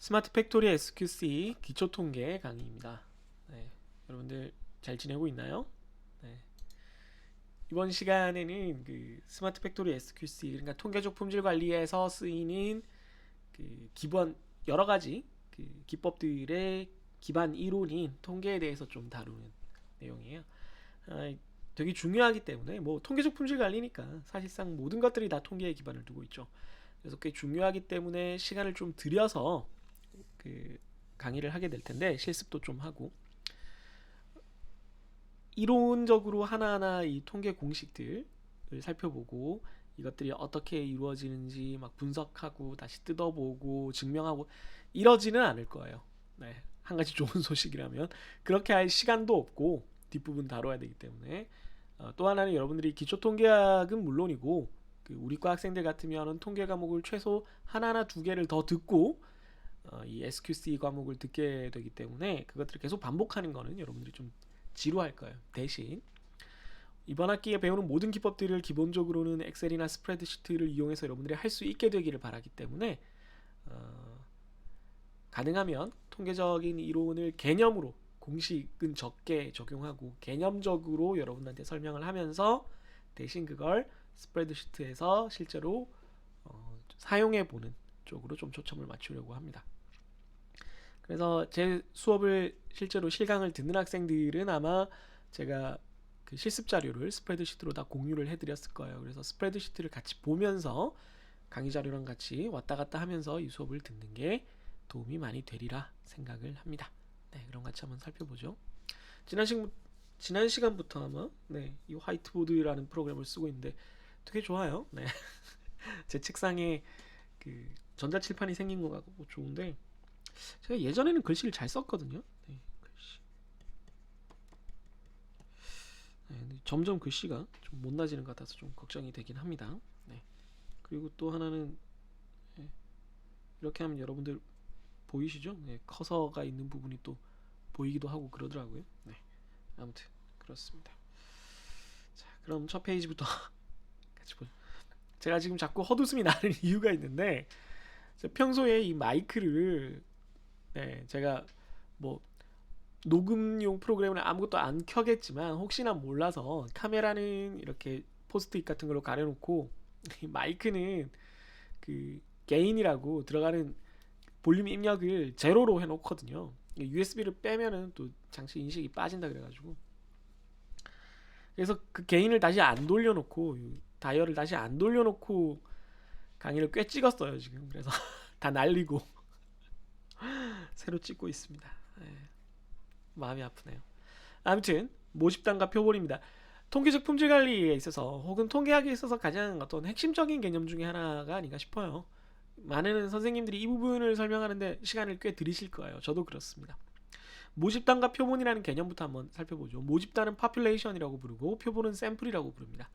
스마트 팩토리 SQC 기초 통계 강의입니다. 네, 여러분들 잘 지내고 있나요? 네, 이번 시간에는 그 스마트 팩토리 SQC, 그러니까 통계적 품질 관리에서 쓰이는 그 기본 여러 가지 그 기법들의 기반 이론인 통계에 대해서 좀 다루는 내용이에요. 아, 되게 중요하기 때문에 뭐 통계적 품질 관리니까 사실상 모든 것들이 다 통계에 기반을 두고 있죠. 그래서 꽤 중요하기 때문에 시간을 좀 들여서 그 강의를 하게 될 텐데 실습도 좀 하고 이론적으로 하나하나 이 통계 공식들을 살펴보고 이것들이 어떻게 이루어지는지 막 분석하고 다시 뜯어보고 증명하고 이러지는 않을 거예요. 네, 한 가지 좋은 소식이라면 그렇게 할 시간도 없고 뒷부분 다뤄야 되기 때문에 또 하나는 여러분들이 기초 통계학은 물론이고 그 우리 과 학생들 같으면 통계 과목을 최소 하나나 두 개를 더 듣고 이 SQC 과목을 듣게 되기 때문에 그것들을 계속 반복하는 거는 여러분들이 좀 지루할 거예요. 대신 이번 학기에 배우는 모든 기법들을 기본적으로는 엑셀이나 스프레드시트를 이용해서 여러분들이 할 수 있게 되기를 바라기 때문에 가능하면 통계적인 이론을 개념으로 공식은 적게 적용하고 개념적으로 여러분한테 설명을 하면서 대신 그걸 스프레드시트에서 실제로 사용해 보는 쪽으로 좀 초점을 맞추려고 합니다. 그래서 제 수업을 실제로 실강을 듣는 학생들은 아마 제가 그 실습 자료를 스프레드시트로 다 공유를 해드렸을 거예요. 그래서 스프레드시트를 같이 보면서 강의 자료랑 같이 왔다 갔다 하면서 이 수업을 듣는 게 도움이 많이 되리라 생각을 합니다. 네, 그럼 같이 한번 살펴보죠. 지난 시간부터 아마 이 화이트보드라는 프로그램을 쓰고 있는데 되게 좋아요. 네. 제 책상에 그 전자칠판이 생긴 것 같고 좋은데 제가 예전에는 글씨를 잘 썼거든요. 네, 글씨. 네, 점점 글씨가 좀 못나지는 것 같아서 좀 걱정이 되긴 합니다. 네. 그리고 또 하나는 이렇게 하면 여러분들 보이시죠? 네, 커서가 있는 부분이 또 보이기도 하고 그러더라고요. 네, 아무튼 그렇습니다. 자, 그럼 첫 페이지부터 같이 보죠. 제가 지금 자꾸 헛웃음이 나는 이유가 있는데 평소에 이 마이크를 제가 뭐 녹음용 프로그램을 아무것도 안 켜겠지만 혹시나 몰라서 카메라는 이렇게 포스트잇 같은 걸로 가려놓고 마이크는 그 게인이라고 들어가는 볼륨 입력을 제로로 해놓거든요. USB를 빼면은 또 장치 인식이 빠진다 그래가지고 그래서 그 게인을 다시 안 돌려놓고 다이얼을 다시 안 돌려놓고 강의를 꽤 찍었어요 지금. 그래서 다 날리고 새로 찍고 있습니다. 마음이 아프네요. 아무튼 모집단과 표본입니다. 통계적 품질 관리에 있어서 혹은 통계학에 있어서 가장 어떤 핵심적인 개념 중에 하나가 아닌가 싶어요. 많은 선생님들이 이 부분을 설명하는데 시간을 꽤 들이실 거예요. 저도 그렇습니다. 모집단과 표본이라는 개념부터 한번 살펴보죠. 모집단은 population이라고 부르고 표본은 sample이라고 부릅니다.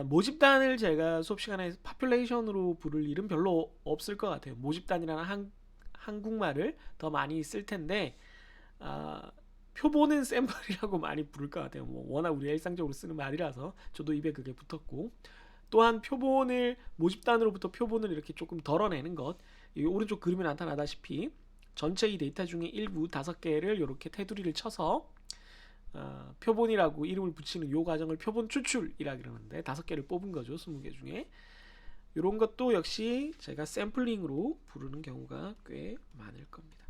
모집단을 제가 수업 시간에 population으로 부를 일은 별로 없을 것 같아요. 모집단이라는 한국말을 더 많이 쓸 텐데 표본은 샘플이라고 많이 부를 것 같아요. 뭐 워낙 우리가 일상적으로 쓰는 말이라서 저도 입에 그게 붙었고 또한 표본을 모집단으로부터 표본을 이렇게 조금 덜어내는 것, 이 오른쪽 그림에 나타나다시피 전체 이 데이터 중에 일부 5개를 이렇게 테두리를 쳐서 표본이라고 이름을 붙이는 이 과정을 표본 추출이라 그러는데 5개를 뽑은 거죠. 20개 중에. 이런 것도 역시 제가 샘플링으로 부르는 경우가 꽤 많을 겁니다.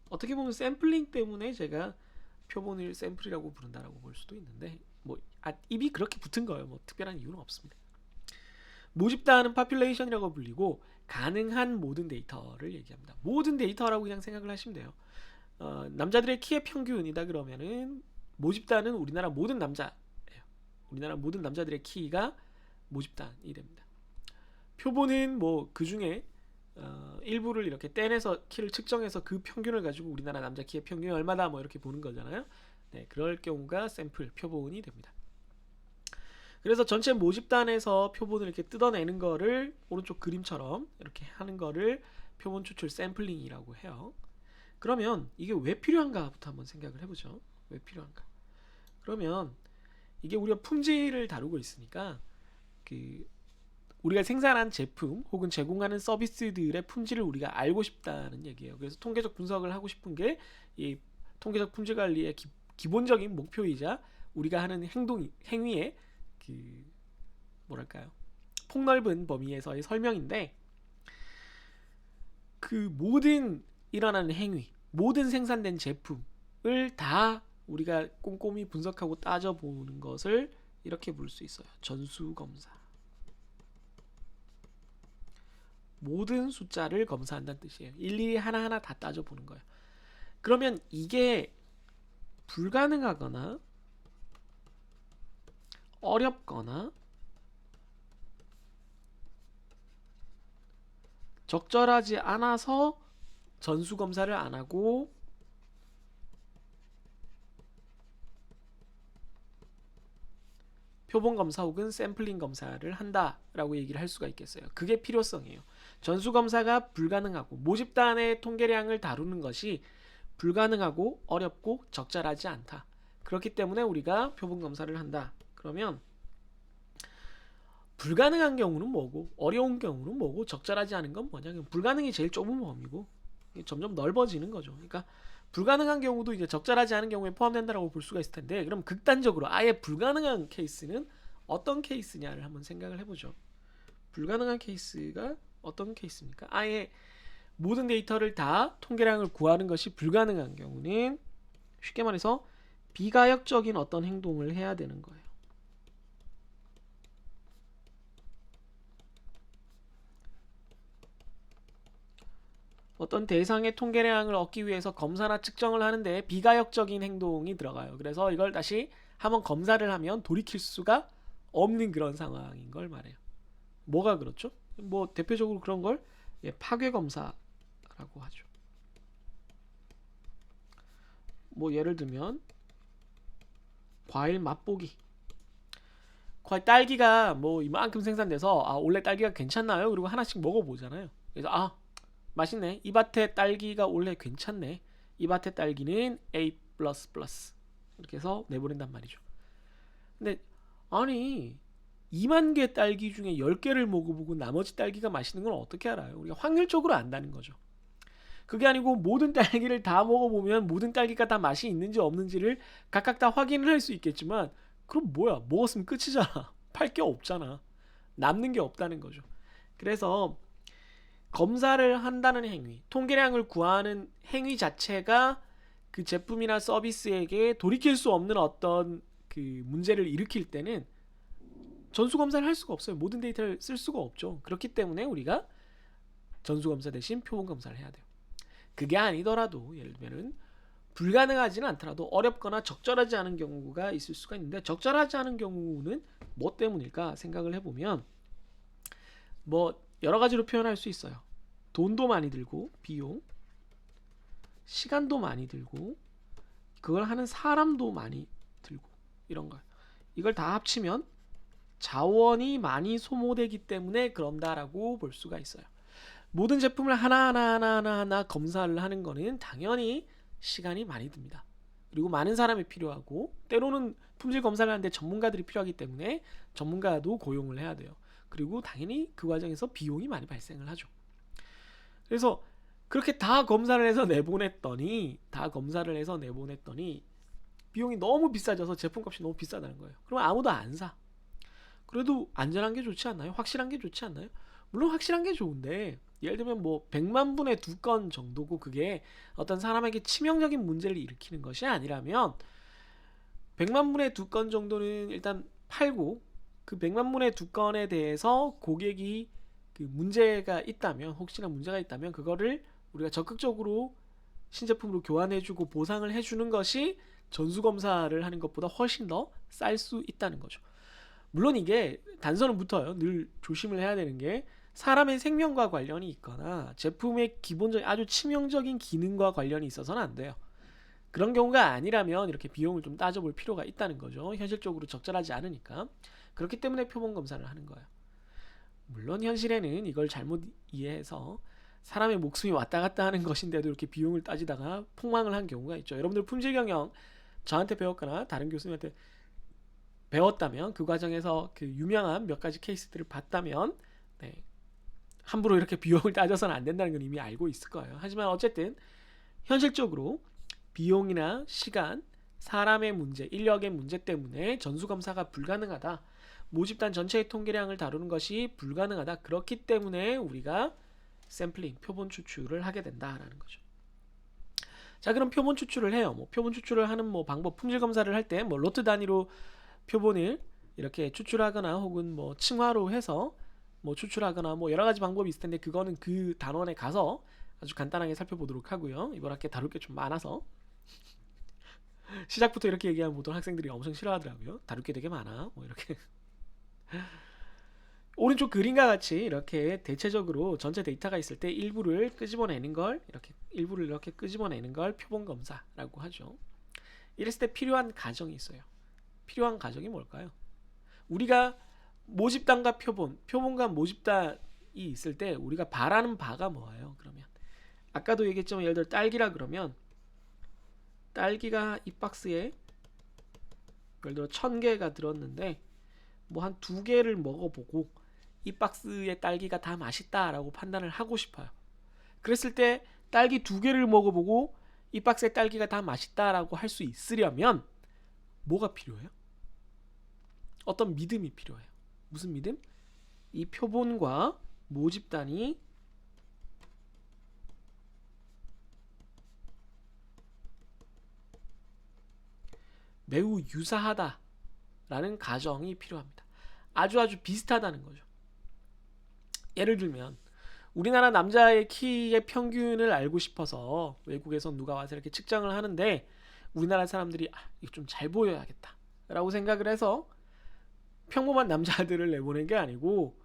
어떻게 보면 샘플링 때문에 제가 표본을 샘플이라고 부른다라고 볼 수도 있는데 뭐 입이 그렇게 붙은 거예요. 뭐 특별한 이유는 없습니다. 모집단은 population이라고 불리고 가능한 모든 데이터를 얘기합니다. 모든 데이터라고 그냥 생각을 하시면 돼요. 남자들의 키의 평균이다 그러면은 모집단은 우리나라 모든 남자예요. 우리나라 모든 남자들의 키가 모집단이 됩니다. 표본은 뭐 그 중에 일부를 이렇게 떼내서 키를 측정해서 그 평균을 가지고 우리나라 남자 키의 평균이 얼마다 뭐 이렇게 보는 거잖아요. 네, 그럴 경우가 샘플 표본이 됩니다. 그래서 전체 모집단에서 표본을 이렇게 뜯어내는 거를 오른쪽 그림처럼 이렇게 하는 거를 표본 추출 샘플링이라고 해요. 그러면 이게 왜 필요한가부터 한번 생각을 해보죠. 왜 필요한가? 그러면 이게 우리가 품질을 다루고 있으니까 그 우리가 생산한 제품 혹은 제공하는 서비스들의 품질을 우리가 알고 싶다는 얘기예요. 그래서 통계적 분석을 하고 싶은 게 이 통계적 품질 관리의 기본적인 목표이자 우리가 하는 행위의 그 뭐랄까요? 폭넓은 범위에서의 설명인데, 그 모든 일어나는 행위, 모든 생산된 제품을 다 우리가 꼼꼼히 분석하고 따져보는 것을 이렇게 부를 수 있어요. 전수검사. 모든 숫자를 검사한다는 뜻이에요. 일일이 하나하나 다 따져보는 거예요. 그러면 이게 불가능하거나 어렵거나 적절하지 않아서 전수검사를 안 하고 표본검사 혹은 샘플링 검사를 한다라고 얘기를 할 수가 있겠어요. 그게 필요성이에요. 전수검사가 불가능하고 모집단의 통계량을 다루는 것이 불가능하고 어렵고 적절하지 않다. 그렇기 때문에 우리가 표본검사를 한다. 그러면 불가능한 경우는 뭐고 어려운 경우는 뭐고 적절하지 않은 건 뭐냐? 불가능이 제일 좁은 범위고 점점 넓어지는 거죠. 그러니까 불가능한 경우도 이제 적절하지 않은 경우에 포함된다라고 볼 수가 있을 텐데, 그럼 극단적으로 아예 불가능한 케이스는 어떤 케이스냐를 한번 생각을 해보죠. 불가능한 케이스가 어떤 케이스입니까? 아예 모든 데이터를 다 통계량을 구하는 것이 불가능한 경우는 쉽게 말해서 비가역적인 어떤 행동을 해야 되는 거예요. 어떤 대상의 통계량을 얻기 위해서 검사나 측정을 하는데 비가역적인 행동이 들어가요. 그래서 이걸 다시 한번 검사를 하면 돌이킬 수가 없는 그런 상황인 걸 말해요. 뭐가 그렇죠? 뭐 대표적으로 그런 걸 파괴 검사라고 하죠. 뭐 예를 들면 과일 맛보기. 딸기가 뭐 이만큼 생산돼서 원래 딸기가 괜찮나요? 그리고 하나씩 먹어보잖아요. 그래서 맛있네. 이 밭의 딸기가 원래 괜찮네. 이 밭의 딸기는 A++ 이렇게 해서 내보낸단 말이죠. 근데 아니 2만 개 딸기 중에 10개를 먹어보고 나머지 딸기가 맛있는 건 어떻게 알아요? 우리가 확률적으로 안다는 거죠. 그게 아니고 모든 딸기를 다 먹어보면 모든 딸기가 다 맛이 있는지 없는지를 각각 다 확인을 할 수 있겠지만, 그럼 뭐야? 먹었으면 끝이잖아. 팔 게 없잖아. 남는 게 없다는 거죠. 그래서 검사를 한다는 행위, 통계량을 구하는 행위 자체가 그 제품이나 서비스에게 돌이킬 수 없는 어떤 그 문제를 일으킬 때는 전수검사를 할 수가 없어요. 모든 데이터를 쓸 수가 없죠. 그렇기 때문에 우리가 전수검사 대신 표본검사를 해야 돼요. 그게 아니더라도 예를 들면 불가능하지는 않더라도 어렵거나 적절하지 않은 경우가 있을 수가 있는데, 적절하지 않은 경우는 뭐 때문일까 생각을 해보면 뭐 여러 가지로 표현할 수 있어요. 돈도 많이 들고, 비용, 시간도 많이 들고, 그걸 하는 사람도 많이 들고, 이런 거. 이걸 다 합치면 자원이 많이 소모되기 때문에 그런다라고 볼 수가 있어요. 모든 제품을 하나하나 검사를 하는 거는 당연히 시간이 많이 듭니다. 그리고 많은 사람이 필요하고, 때로는 품질 검사를 하는데 전문가들이 필요하기 때문에 전문가도 고용을 해야 돼요. 그리고 당연히 그 과정에서 비용이 많이 발생을 하죠. 그래서 그렇게 다 검사를 해서 내보냈더니 비용이 너무 비싸져서 제품값이 너무 비싸다는 거예요. 그럼 아무도 안 사. 그래도 안전한 게 좋지 않나요? 확실한 게 좋지 않나요? 물론 확실한 게 좋은데, 예를 들면 뭐 100만 분의 2건 정도고 그게 어떤 사람에게 치명적인 문제를 일으키는 것이 아니라면 100만 분의 2건 정도는 일단 팔고, 그 100만 분의 2건에 대해서 고객이 그 문제가 있다면, 혹시나 문제가 있다면 그거를 우리가 적극적으로 신제품으로 교환해주고 보상을 해주는 것이 전수검사를 하는 것보다 훨씬 더 쌀 수 있다는 거죠. 물론 이게 단서는 붙어요. 늘 조심을 해야 되는 게, 사람의 생명과 관련이 있거나 제품의 기본적인 아주 치명적인 기능과 관련이 있어서는 안 돼요. 그런 경우가 아니라면 이렇게 비용을 좀 따져볼 필요가 있다는 거죠. 현실적으로 적절하지 않으니까. 그렇기 때문에 표본 검사를 하는 거예요. 물론 현실에는 이걸 잘못 이해해서 사람의 목숨이 왔다 갔다 하는 것인데도 이렇게 비용을 따지다가 폭망을 한 경우가 있죠. 여러분들 품질 경영 저한테 배웠거나 다른 교수님한테 배웠다면, 그 과정에서 그 유명한 몇 가지 케이스들을 봤다면 네. 함부로 이렇게 비용을 따져서는 안 된다는 건 이미 알고 있을 거예요. 하지만 어쨌든 현실적으로 비용이나 시간, 사람의 문제, 인력의 문제 때문에 전수검사가 불가능하다. 모집단 전체의 통계량을 다루는 것이 불가능하다. 그렇기 때문에 우리가 샘플링, 표본 추출을 하게 된다라는 거죠. 자, 그럼 표본 추출을 해요. 뭐 표본 추출을 하는 뭐 방법, 품질 검사를 할 때 뭐 로트 단위로 표본을 이렇게 추출하거나 혹은 뭐 층화로 해서 뭐 추출하거나 뭐 여러 가지 방법이 있을 텐데 그거는 그 단원에 가서 아주 간단하게 살펴보도록 하고요. 이번 학기에 다룰 게 좀 많아서 시작부터 이렇게 얘기하면 보통 학생들이 엄청 싫어하더라고요. 다룰 게 되게 많아. 뭐 이렇게 오른쪽 그림과 같이 이렇게 대체적으로 전체 데이터가 있을 때 일부를 끄집어내는 걸 이렇게 끄집어내는 걸 표본 검사라고 하죠. 이랬을 때 필요한 가정이 있어요. 필요한 가정이 뭘까요? 우리가 모집단과 표본과 모집단이 있을 때 우리가 바라는 바가 뭐예요? 그러면 아까도 얘기했지만 예를 들어 딸기라 그러면 딸기가 이 박스에 예를 들어 1000개가 들었는데 뭐 한 2개를 먹어보고 이 박스의 딸기가 다 맛있다라고 판단을 하고 싶어요. 그랬을 때 딸기 2개를 먹어보고 이 박스의 딸기가 다 맛있다라고 할 수 있으려면 뭐가 필요해요? 어떤 믿음이 필요해요. 무슨 믿음? 이 표본과 모집단이 매우 유사하다라는 가정이 필요합니다. 아주 비슷하다는 거죠. 예를 들면 우리나라 남자의 키의 평균을 알고 싶어서 외국에서 누가 와서 이렇게 측정을 하는데 우리나라 사람들이 이거 좀 잘 보여야겠다 라고 생각을 해서 평범한 남자들을 내보낸 게 아니고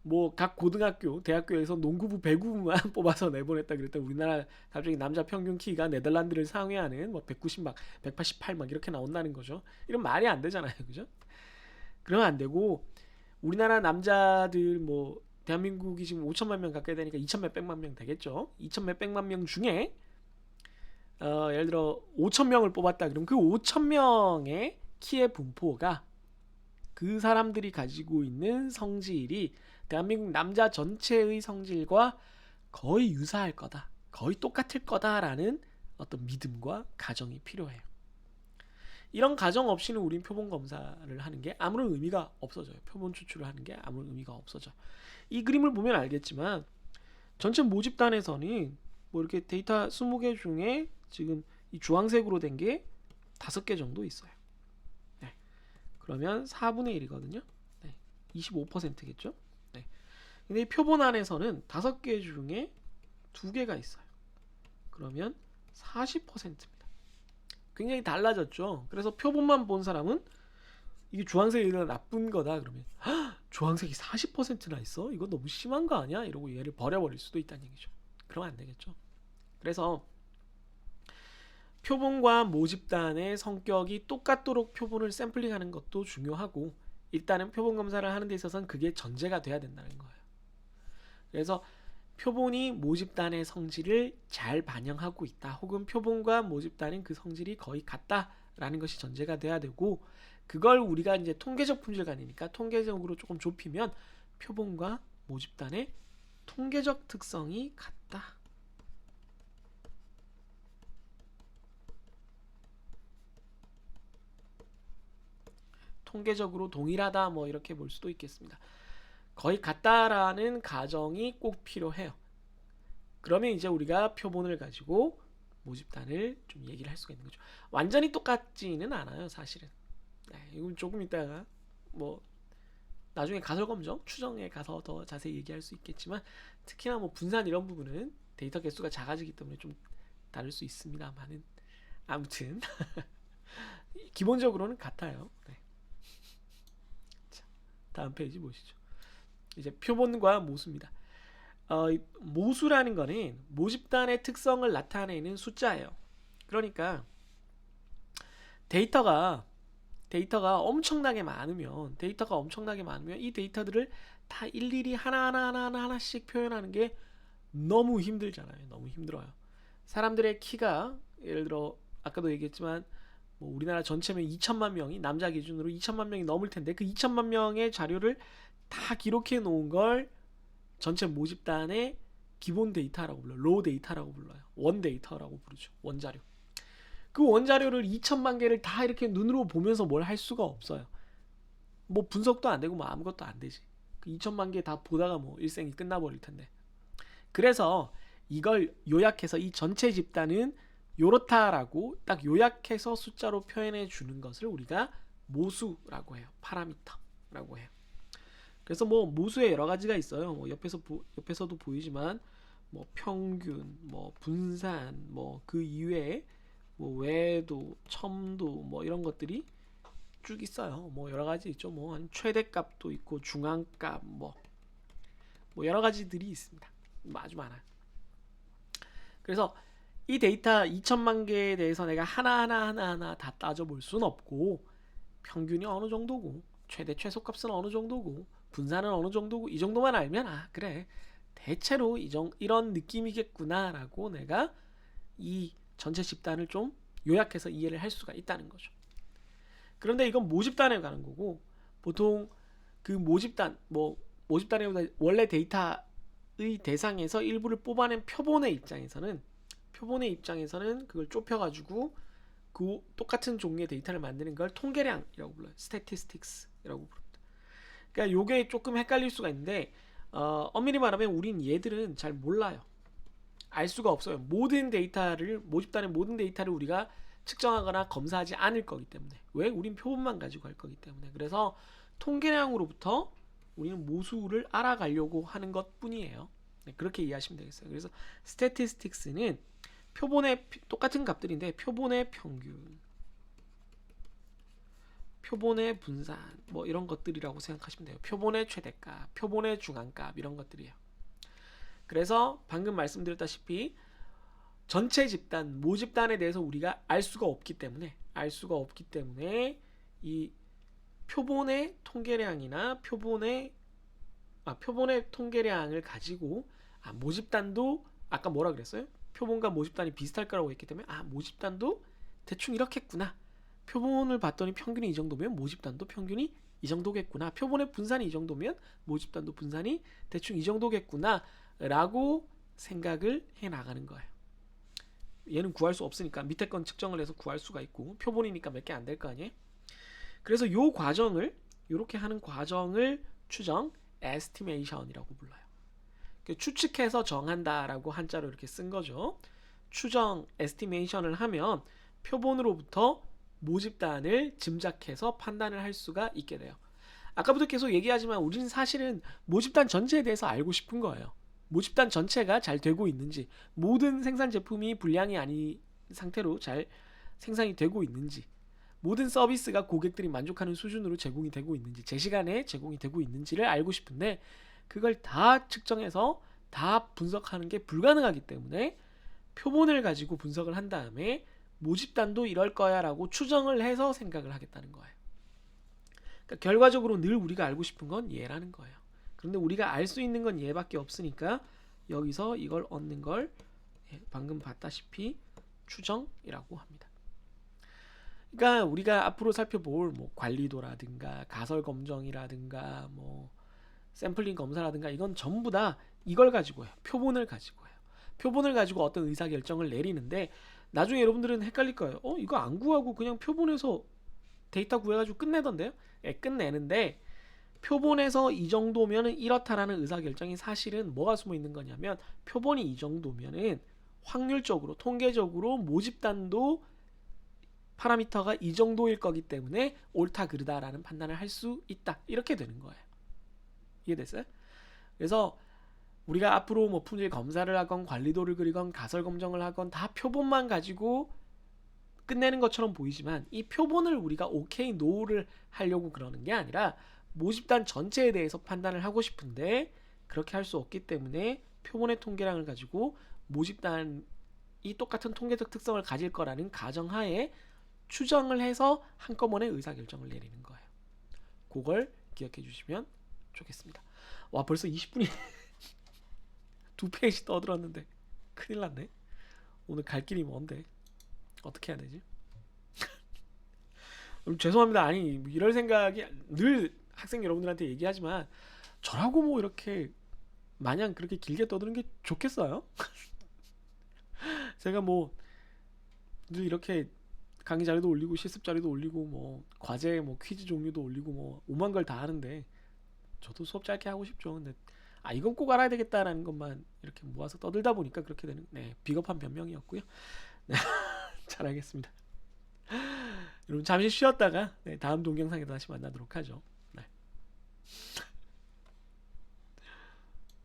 뭐 각 고등학교, 대학교에서 농구부, 배구부만 뽑아서 내보냈다 그랬다. 우리나라 갑자기 남자 평균 키가 네덜란드를 상회하는 뭐 190 막 188 막 이렇게 나온다는 거죠. 이런 말이 안 되잖아요, 그죠? 그러면 안 되고 우리나라 남자들 뭐 대한민국이 지금 5천만 명 가까이 되니까 2천 몇백만 명 되겠죠. 2천 몇백만 명 중에 예를 들어 5천 명을 뽑았다. 그럼 그 5천 명의 키의 분포가 그 사람들이 가지고 있는 성질이 대한민국 남자 전체의 성질과 거의 유사할 거다. 거의 똑같을 거다라는 어떤 믿음과 가정이 필요해요. 이런 가정 없이는 우린 표본 검사를 하는 게 아무런 의미가 없어져요. 표본 추출을 하는 게 아무런 의미가 없어져. 이 그림을 보면 알겠지만 전체 모집단에서는 뭐 이렇게 데이터 20개 중에 지금 이 주황색으로 된 게 5개 정도 있어요. 네. 그러면 4분의 1이거든요. 네. 25%겠죠? 네. 근데 이 표본 안에서는 5개 중에 2개가 있어요. 그러면 40%입니다. 굉장히 달라졌죠. 그래서 표본만 본 사람은 이게 주황색이 나쁜 거다 그러면 주황색이 40%나 있어? 이건 너무 심한 거 아니야? 이러고 얘를 버려버릴 수도 있다는 얘기죠. 그러면 안 되겠죠. 그래서 표본과 모집단의 성격이 똑같도록 표본을 샘플링하는 것도 중요하고 일단은 표본 검사를 하는 데 있어서는 그게 전제가 돼야 된다는 거예요. 그래서 표본이 모집단의 성질을 잘 반영하고 있다. 혹은 표본과 모집단은 그 성질이 거의 같다라는 것이 전제가 돼야 되고 그걸 우리가 이제 통계적 품질관이니까 통계적으로 조금 좁히면 표본과 모집단의 통계적 특성이 같다. 통계적으로 동일하다 뭐 이렇게 볼 수도 있겠습니다. 거의 같다라는 가정이 꼭 필요해요. 그러면 이제 우리가 표본을 가지고 모집단을 좀 얘기를 할 수가 있는 거죠. 완전히 똑같지는 않아요, 사실은. 네, 이건 조금 이따가 뭐 나중에 가설 검정, 추정에 가서 더 자세히 얘기할 수 있겠지만 특히나 뭐 분산 이런 부분은 데이터 개수가 작아지기 때문에 좀 다를 수 있습니다만은 아무튼 기본적으로는 같아요. 네. 자, 다음 페이지 보시죠. 이제 표본과 모수입니다. 모수라는 거는 모집단의 특성을 나타내는 숫자예요. 그러니까 데이터가 엄청나게 많으면 이 데이터들을 다 일일이 하나씩 표현하는 게 너무 힘들잖아요. 너무 힘들어요. 사람들의 키가 예를 들어 아까도 얘기했지만 뭐 우리나라 전체면 2천만 명이 남자 기준으로 2천만 명이 넘을 텐데 그 2천만 명의 자료를 다 기록해 놓은 걸 전체 모집단의 기본 데이터라고 불러요. 로우 데이터라고 불러요. 원 데이터라고 부르죠. 원자료. 그 원자료를 2천만 개를 다 이렇게 눈으로 보면서 뭘 할 수가 없어요. 뭐 분석도 안 되고 뭐 아무것도 안 되지. 그 2천만 개 다 보다가 뭐 일생이 끝나버릴 텐데. 그래서 이걸 요약해서 이 전체 집단은 요렇다라고 딱 요약해서 숫자로 표현해 주는 것을 우리가 모수라고 해요. 파라미터라고 해요. 그래서 뭐 모수에 여러 가지가 있어요. 뭐 옆에서도 보이지만 뭐 평균, 뭐 분산, 뭐 그 이외에 뭐 외도, 첨도 뭐 이런 것들이 쭉 있어요. 뭐 여러 가지 있죠. 뭐 최대값도 있고 중앙값 뭐 여러 가지들이 있습니다. 아주 많아요. 그래서 이 데이터 2천만 개에 대해서 내가 하나하나 다 따져볼 수는 없고 평균이 어느 정도고 최대 최소값은 어느 정도고 분산은 어느 정도고 이 정도만 알면 아 그래 대체로 이런 느낌이겠구나라고 내가 이 전체 집단을 좀 요약해서 이해를 할 수가 있다는 거죠. 그런데 이건 모집단에 관한 거고 보통 그 모집단의 원래 데이터의 대상에서 일부를 뽑아낸 표본의 입장에서는 그걸 좁혀가지고 그 똑같은 종류의 데이터를 만드는 걸 통계량이라고 불러요. statistics이라고 부릅니다. 그러니까 요게 조금 헷갈릴 수가 있는데 엄밀히 말하면 우린 얘들은 잘 몰라요. 알 수가 없어요. 모집단의 모든 데이터를 우리가 측정하거나 검사하지 않을 거기 때문에. 왜? 우린 표본만 가지고 할 거기 때문에. 그래서 통계량으로부터 우리는 모수를 알아가려고 하는 것 뿐이에요. 네, 그렇게 이해하시면 되겠어요. 그래서 statistics는 표본의 똑같은 값들인데 표본의 평균, 표본의 분산 뭐 이런 것들이라고 생각하시면 돼요. 표본의 최대값, 표본의 중앙값 이런 것들이에요. 그래서 방금 말씀드렸다시피 전체 집단, 모집단에 대해서 우리가 알 수가 없기 때문에 이 표본의 통계량이나 표본의 통계량을 가지고 모집단도 아까 뭐라 그랬어요? 표본과 모집단이 비슷할 거라고 했기 때문에 모집단도 대충 이렇겠구나. 표본을 봤더니 평균이 이 정도면 모집단도 평균이 이 정도겠구나. 표본의 분산이 이 정도면 모집단도 분산이 대충 이 정도겠구나 라고 생각을 해 나가는 거예요. 얘는 구할 수 없으니까 밑에 건 측정을 해서 구할 수가 있고 표본이니까 몇 개 안 될 거 아니에요. 그래서 요 과정을 이렇게 하는 과정을 추정 estimation이라고 불러요. 추측해서 정한다라고 한자로 이렇게 쓴 거죠. 추정 estimation을 하면 표본으로부터 모집단을 짐작해서 판단을 할 수가 있게 돼요. 아까부터 계속 얘기하지만 우리는 사실은 모집단 전체에 대해서 알고 싶은 거예요. 모집단 전체가 잘 되고 있는지, 모든 생산 제품이 불량이 아닌 상태로 잘 생산이 되고 있는지, 모든 서비스가 고객들이 만족하는 수준으로 제공이 되고 있는지, 제 시간에 제공이 되고 있는지를 알고 싶은데 그걸 다 측정해서 다 분석하는 게 불가능하기 때문에 표본을 가지고 분석을 한 다음에 모집단도 이럴 거야 라고 추정을 해서 생각을 하겠다는 거예요. 그러니까 결과적으로 늘 우리가 알고 싶은 건 얘라는 거예요. 그런데 우리가 알 수 있는 건 얘밖에 없으니까 여기서 이걸 얻는 걸 방금 봤다시피 추정이라고 합니다. 그러니까 우리가 앞으로 살펴볼 뭐 관리도라든가 가설 검정이라든가 뭐 샘플링 검사라든가 이건 전부 다 이걸 가지고 해요. 표본을 가지고 해요. 표본을 가지고 어떤 의사결정을 내리는데 나중에 여러분들은 헷갈릴 거예요. 이거 안 구하고 그냥 표본에서 데이터 구해가지고 끝내던데요? 끝내는데 표본에서 이 정도면은 이렇다라는 의사결정이 사실은 뭐가 숨어 있는 거냐면 표본이 이 정도면은 확률적으로 통계적으로 모집단도 파라미터가 이 정도일 거기 때문에 옳다 그르다라는 판단을 할 수 있다. 이렇게 되는 거예요. 이해됐어요? 그래서 우리가 앞으로 뭐 품질 검사를 하건 관리도를 그리건 가설 검정을 하건 다 표본만 가지고 끝내는 것처럼 보이지만 이 표본을 우리가 오케이 노를 하려고 그러는 게 아니라 모집단 전체에 대해서 판단을 하고 싶은데 그렇게 할 수 없기 때문에 표본의 통계량을 가지고 모집단이 똑같은 통계적 특성을 가질 거라는 가정하에 추정을 해서 한꺼번에 의사결정을 내리는 거예요. 그걸 기억해 주시면 좋겠습니다. 와 벌써 20분이 두 페이지 떠들었는데 큰일 났네. 오늘 갈 길이 먼데 어떻게 해야 되지? 죄송합니다. 아니 이럴 생각이 늘 학생 여러분들한테 얘기하지만 저라고 뭐 이렇게 마냥 그렇게 길게 떠드는 게 좋겠어요? 제가 뭐 늘 이렇게 강의 자료도 올리고 실습 자료도 올리고 뭐 과제 뭐 퀴즈 종류도 올리고 뭐 오만 걸 다 하는데 저도 수업 짧게 하고 싶죠. 근데 이건 꼭 알아야 되겠다라는 것만 이렇게 모아서 떠들다 보니까 그렇게 되는 비겁한 변명이었고요. 네, 잘 알겠습니다. 여러분 잠시 쉬었다가 다음 동영상에 다시 만나도록 하죠.